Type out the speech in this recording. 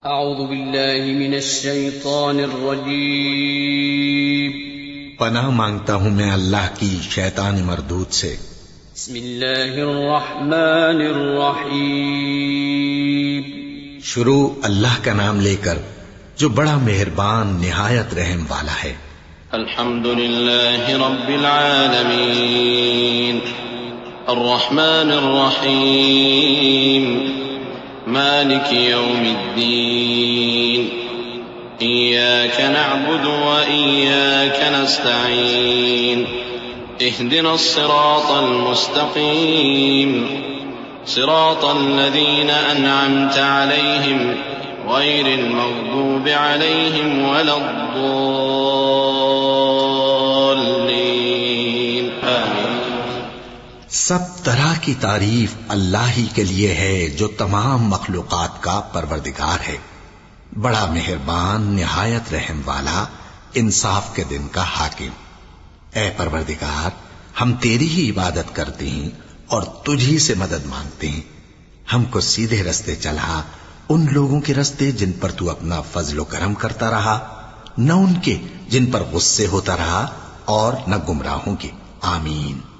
اعوذ باللہ من الشیطان الرجیم پناہ مانگتا ہوں میں اللہ کی شیطان مردود سے۔ بسم اللہ الرحمن الرحیم شروع اللہ کا نام لے کر جو بڑا مہربان نہایت رحم والا ہے۔ الحمد للہ رب العالمین الرحمن الرحیم مالک یوم الدین إياك نعبد وإياك نستعين اهدنا الصراط المستقيم صراط الذين أنعمت عليهم غير المغضوب عليهم ولا الضالين آمين۔ سب طرح کی تعریف اللہ ہی کے لیے ہے جو تمام مخلوقات کا پروردگار ہے، بڑا مہربان نہایت رحم والا، انصاف کے دن کا حاکم۔ اے پروردگار، ہم تیری ہی عبادت کرتے ہیں اور تجھی سے مدد مانگتے ہیں۔ ہم کو سیدھے رستے چلا، ان لوگوں کے رستے جن پر تو اپنا فضل و کرم کرتا رہا، نہ ان کے جن پر غصے ہوتا رہا، اور نہ گمراہوں کے۔ آمین۔